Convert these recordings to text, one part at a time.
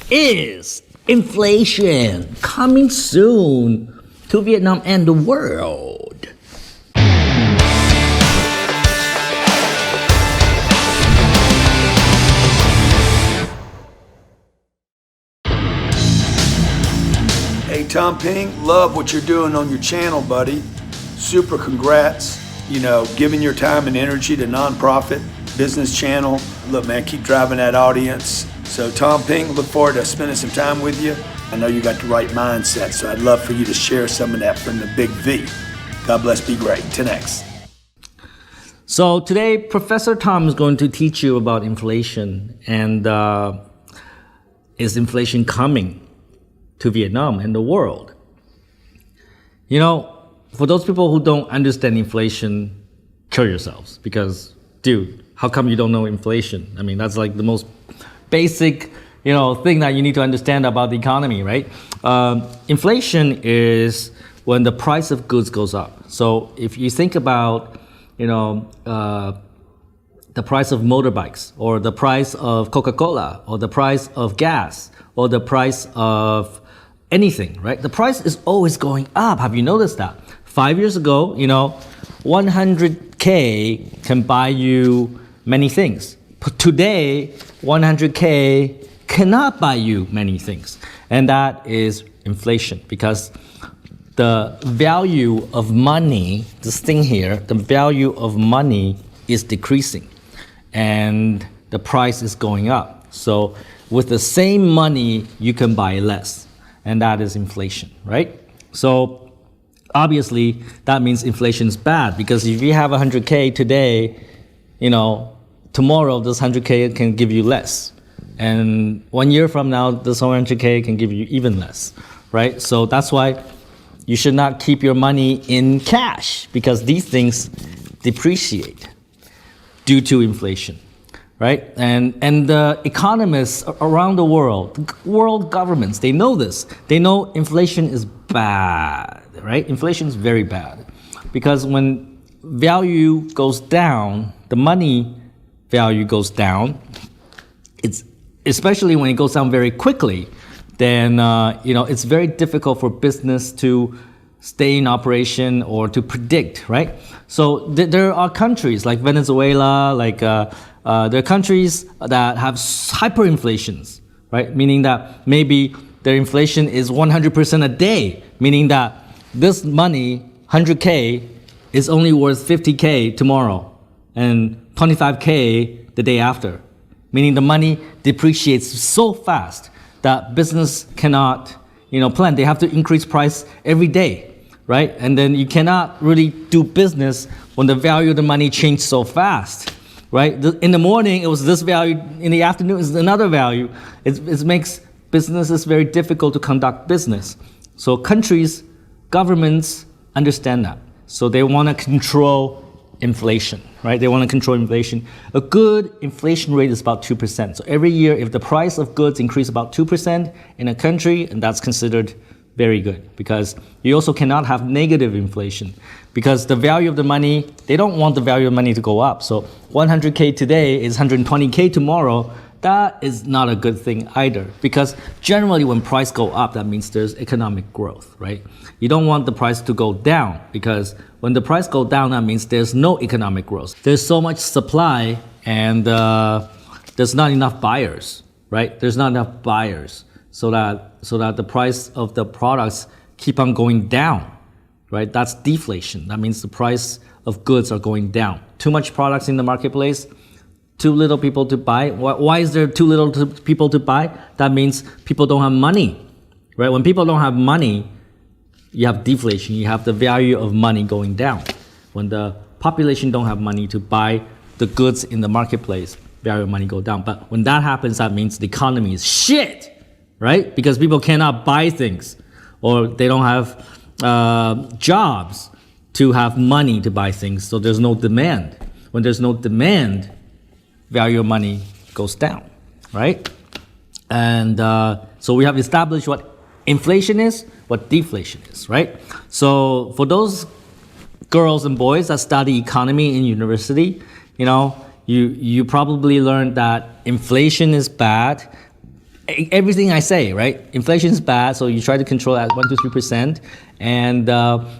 Is inflation coming soon to Vietnam and the world? Hey Tom Peng, love what you're doing on your channel, buddy. Super congrats. You know, giving your time and energy to nonprofit business channel. Look, man, keep driving that audience. So Tom Peng, look forward to spending some time with you. I know you got the right mindset, so I'd love for you to share some of that from the big V. God bless, be great. 10X. So today, Professor Tom is going to teach you about inflation and is inflation coming to Vietnam and the world? You know, for those people who don't understand inflation, kill yourselves because, dude, how come you don't know inflation? I mean, that's like the most basic, thing that you need to understand about the economy, right? Inflation is when the price of goods goes up. So if you think about, the price of motorbikes or the price of Coca-Cola or the price of gas or the price of anything, right? The price is always going up. Have you noticed that? 5 years ago, 100K can buy you many things. But today, 100K cannot buy you many things. And that is inflation because the value of money, this thing here, the value of money is decreasing and the price is going up. So with the same money, you can buy less. And that is inflation, right? So obviously, that means inflation is bad because if you have 100K today, tomorrow this 100K can give you less. And 1 year from now, this 100K can give you even less, right? So that's why you should not keep your money in cash because these things depreciate due to inflation, right? And the economists around the world governments, they know this. They know inflation is bad, right? Inflation is very bad because when value goes down, the money value goes down, it's especially when it goes down very quickly, then it's very difficult for business to stay in operation or to predict, right? So there are countries like Venezuela, there are countries that have hyperinflations, right? Meaning that maybe their inflation is 100% a day, meaning that this money, 100K, is only worth 50K tomorrow and 25K the day after. Meaning the money depreciates so fast that business cannot, plan. They have to increase price every day, right? And then you cannot really do business when the value of the money changes so fast, right? In the morning, it was this value. In the afternoon, it's another value. It makes businesses very difficult to conduct business. So countries, governments understand that. So they want to control inflation, right? They want to control inflation. A good inflation rate is about 2%. So every year, if the price of goods increase about 2% in a country, and that's considered very good because you also cannot have negative inflation because the value of the money, they don't want the value of money to go up. So 100K today is 120K tomorrow. That is not a good thing either because generally when price go up, that means there's economic growth, right? You don't want the price to go down because when the price go down, that means there's no economic growth. There's so much supply and there's not enough buyers, right? There's not enough buyers so that the price of the products keep on going down, right? That's deflation. That means the price of goods are going down. Too much products in the marketplace, too little people to buy. Why is there too little people to buy? That means people don't have money, right? When people don't have money, you have deflation. You have the value of money going down. When the population don't have money to buy the goods in the marketplace, value of money go down. But when that happens, that means the economy is shit, right? Because people cannot buy things or they don't have jobs to have money to buy things. So there's no demand. When there's no demand, value of money goes down, right? And so we have established what inflation is, what deflation is, right? So for those girls and boys that study economy in university, you probably learned that inflation is bad everything I say, right? Inflation is bad, so you try to control at 1 to 3%, and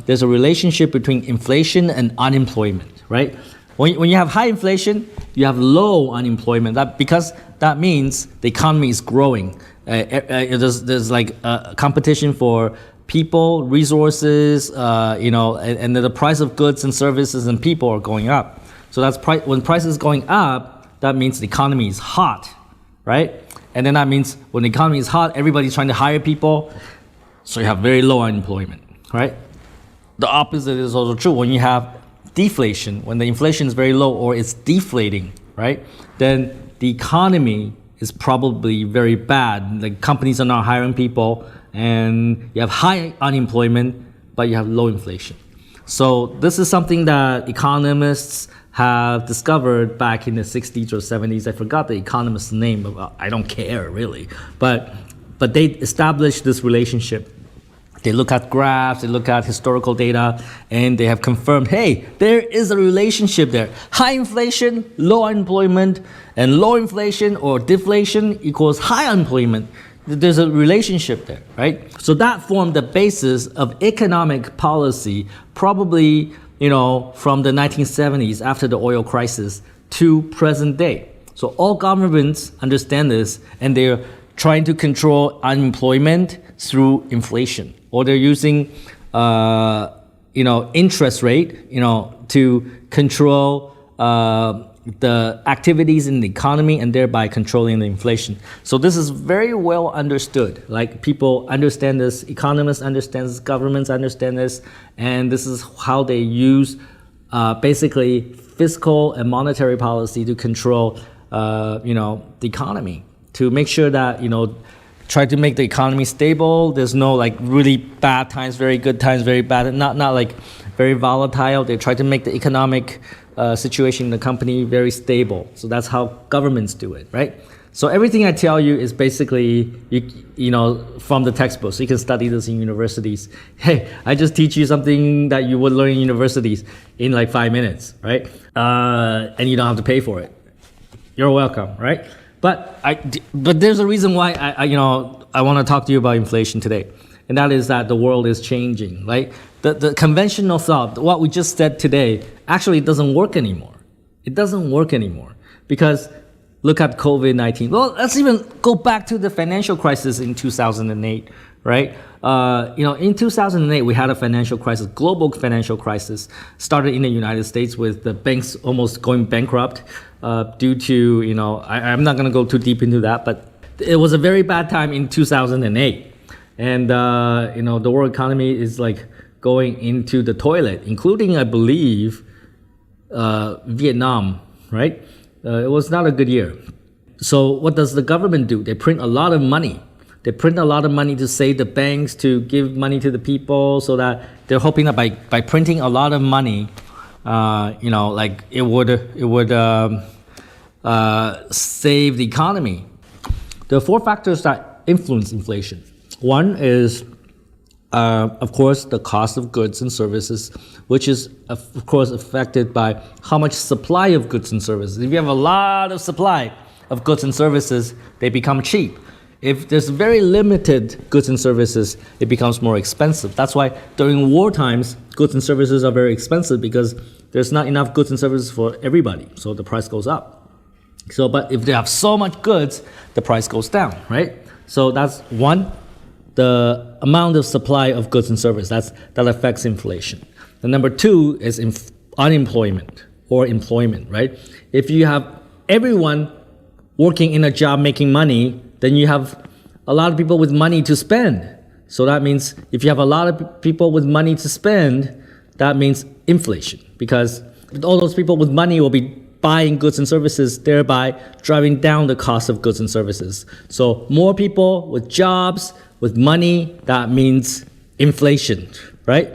there's a relationship between inflation and unemployment, right? When you have high inflation, you have low unemployment. Because that means the economy is growing. There's like a competition for people, resources, and the price of goods and services and people are going up. So when price is going up, that means the economy is hot, right? And then that means when the economy is hot, everybody's trying to hire people, so you have very low unemployment, right? The opposite is also true. When you have deflation, when the inflation is very low or it's deflating, right? Then the economy is probably very bad. The companies are not hiring people, and you have high unemployment, but you have low inflation. So this is something that economists have discovered back in the 60s or 70s. I forgot the economist's name, but I don't care really. But they established this relationship. They look at graphs, they look at historical data, and they have confirmed, hey, there is a relationship there. High inflation, low unemployment, and low inflation or deflation equals high unemployment. There's a relationship there, right? So that formed the basis of economic policy, probably, from the 1970s after the oil crisis to present day. So all governments understand this, and they're trying to control unemployment through inflation, or they're using, interest rate, to control the activities in the economy and thereby controlling the inflation. So this is very well understood. Like, people understand this, economists understand this, governments understand this, and this is how they use basically fiscal and monetary policy to control the economy, to make sure that try to make the economy stable. There's no like really bad times, very good times, very bad, not like very volatile. They try to make the economic situation in the company very stable. So that's how governments do it, right? So everything I tell you is basically from the textbook. So you can study this in universities. Hey, I just teach you something that you would learn in universities in like 5 minutes, right? And you don't have to pay for it. You're welcome, right? But there's a reason why I want to talk to you about inflation today, and that is that the world is changing, right? The conventional thought, what we just said today, actually doesn't work anymore. It doesn't work anymore because look at COVID-19. Well, let's even go back to the financial crisis in 2008, right? In 2008, we had a financial crisis, global financial crisis, started in the United States with the banks almost going bankrupt due to, I'm not going to go too deep into that, but it was a very bad time in 2008. And, the world economy is like going into the toilet, including, I believe, Vietnam, right? It was not a good year. So what does the government do? They print a lot of money. They print a lot of money to save the banks, to give money to the people, so that they're hoping that by printing a lot of money, it would save the economy. There are 4 factors that influence inflation. One is, of course, the cost of goods and services, which is, of course, affected by how much supply of goods and services. If you have a lot of supply of goods and services, they become cheap. If there's very limited goods and services, it becomes more expensive. That's why during war times, goods and services are very expensive because there's not enough goods and services for everybody, so the price goes up. But if they have so much goods, the price goes down, right? So that's one, the amount of supply of goods and services, that affects inflation. The number 2 is unemployment or employment, right? If you have everyone working in a job making money, then you have a lot of people with money to spend. So that means if you have a lot of people with money to spend, that means inflation, because all those people with money will be buying goods and services, thereby driving down the cost of goods and services. So more people with jobs, with money, that means inflation, right?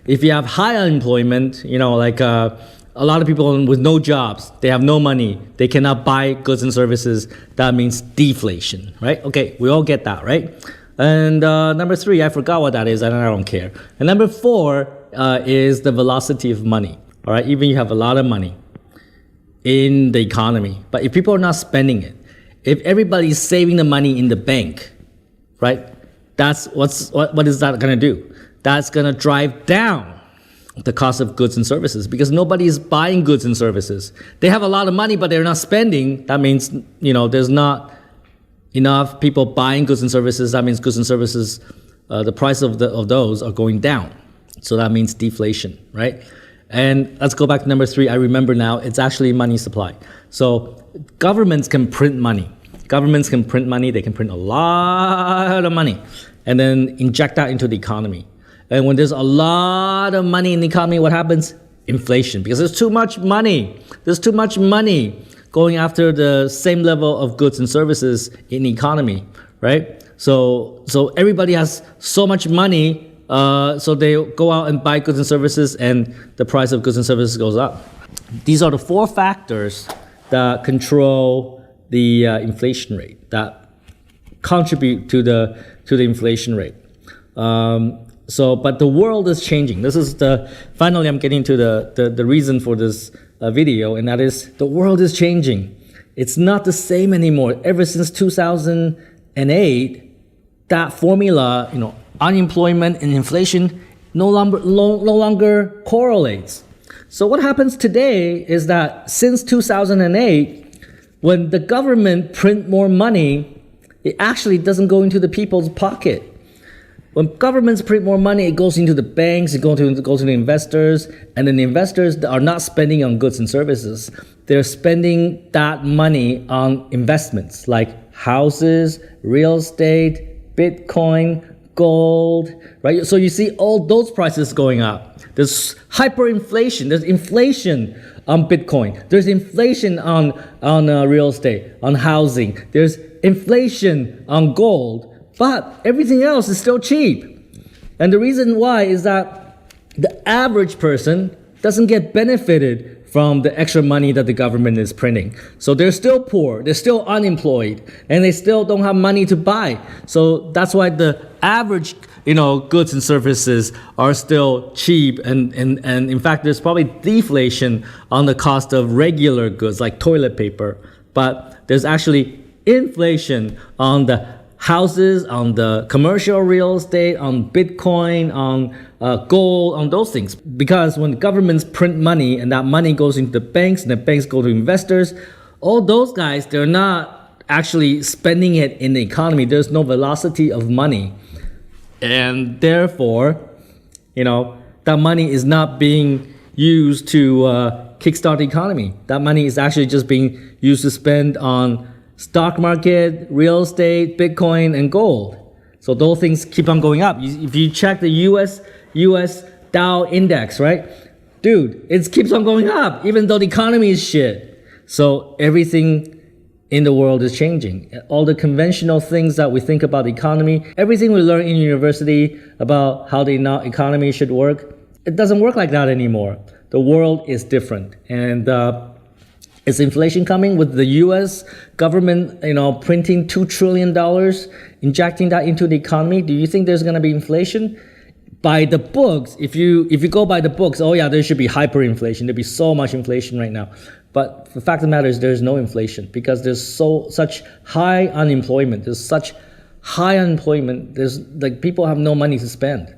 If you have high unemployment, a lot of people with no jobs, they have no money, they cannot buy goods and services, that means deflation, right? Okay, we all get that, right? And number 3, I forgot what that is, and I don't care. And number 4 is the velocity of money, all right? Even you have a lot of money in the economy, but if people are not spending it, If everybody's saving the money in the bank, right? What is that going to do? That's going to drive down the cost of goods and services because nobody is buying goods and services. They have a lot of money, but they're not spending. That means, there's not enough people buying goods and services. That means goods and services, the price of those are going down. So that means deflation, right? And let's go back to number 3. I remember now, it's actually money supply. So governments can print money. Governments can print money. They can print a lot of money and then inject that into the economy. And when there's a lot of money in the economy, what happens? Inflation, because there's too much money. There's too much money going after the same level of goods and services in the economy, right? So everybody has so much money, so they go out and buy goods and services, and the price of goods and services goes up. These are the 4 factors that control the inflation rate, that contribute to the inflation rate. But the world is changing. This is finally I'm getting to the reason for this video, and that is the world is changing. It's not the same anymore. Ever since 2008, that formula, unemployment and inflation no longer correlates. So what happens today is that since 2008, when the government print more money, it actually doesn't go into the people's pocket. When governments print more money, it goes into the banks, it goes to the investors, and then the investors are not spending on goods and services. They're spending that money on investments like houses, real estate, Bitcoin, gold, right? So you see all those prices going up. There's hyperinflation. There's inflation on Bitcoin. There's inflation on real estate, on housing. There's inflation on gold. But everything else is still cheap. And the reason why is that the average person doesn't get benefited from the extra money that the government is printing. So they're still poor, they're still unemployed, and they still don't have money to buy. So that's why the average goods and services are still cheap. And in fact, there's probably deflation on the cost of regular goods like toilet paper. But there's actually inflation on the houses, on the commercial real estate, on Bitcoin, on gold, on those things. Because when governments print money and that money goes into the banks and the banks go to investors, all those guys, they're not actually spending it in the economy. There's no velocity of money. And therefore, that money is not being used to kickstart the economy. That money is actually just being used to spend on stock market, real estate, Bitcoin, and gold. So those things keep on going up. If you check the US Dow index, right? Dude, it keeps on going up, even though the economy is shit. So everything in the world is changing. All the conventional things that we think about the economy, everything we learn in university about how the economy should work, it doesn't work like that anymore. The world is different. And is inflation coming with the U.S. government, printing $2 trillion, injecting that into the economy? Do you think there's going to be inflation? By the books, if you go by the books, oh yeah, there should be hyperinflation. There'd be so much inflation right now. But the fact of the matter is there's no inflation because there's such high unemployment. There's such high unemployment. There's people have no money to spend.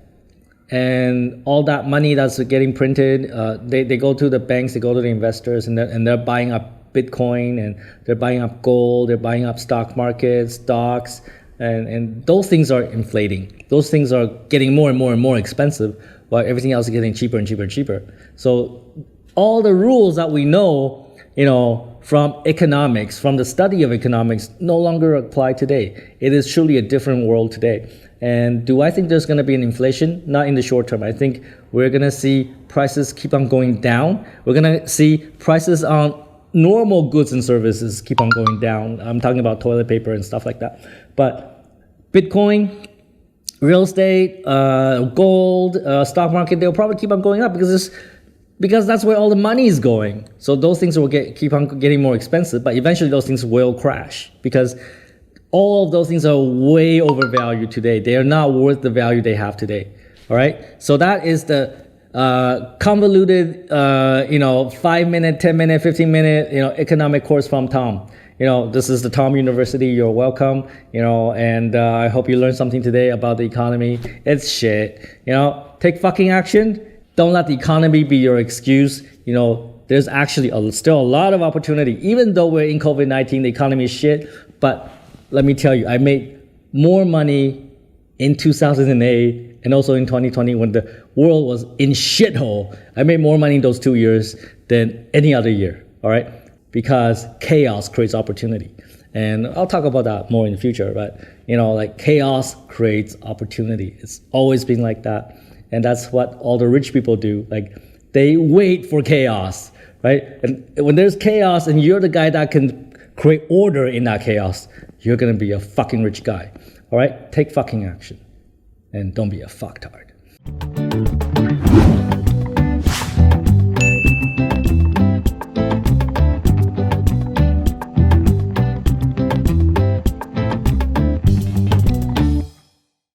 And all that money that's getting printed, they go to the banks, they go to the investors, and they're buying up Bitcoin, and they're buying up gold, they're buying up stock markets, stocks, and those things are inflating. Those things are getting more and more and more expensive, while everything else is getting cheaper and cheaper and cheaper. So all the rules that we know, from economics, from the study of economics, no longer apply today. It is truly a different world today. And do I think there's going to be an inflation? Not in the short term. I think we're going to see prices keep on going down. We're going to see prices on normal goods and services keep on going down. I'm talking about toilet paper and stuff like that. But Bitcoin, real estate, gold, stock market, they'll probably keep on going up because that's where all the money is going. So those things will keep on getting more expensive, but eventually those things will crash because all of those things are way overvalued today. They are not worth the value they have today. All right. So that is the convoluted, 5-minute, 10-minute, 15-minute, economic course from Tom. This is the Tom University. You're welcome. And I hope you learned something today about the economy. It's shit. Take fucking action. Don't let the economy be your excuse. There's actually still a lot of opportunity. Even though we're in COVID-19, the economy is shit. But let me tell you, I made more money in 2008 and also in 2020 when the world was in shithole. I made more money in those 2 years than any other year, all right? Because chaos creates opportunity. And I'll talk about that more in the future, but chaos creates opportunity. It's always been like that. And that's what all the rich people do. They wait for chaos, right? And when there's chaos and you're the guy that can create order in that chaos, you're gonna be a fucking rich guy. All right? Take fucking action. And don't be a fucktard.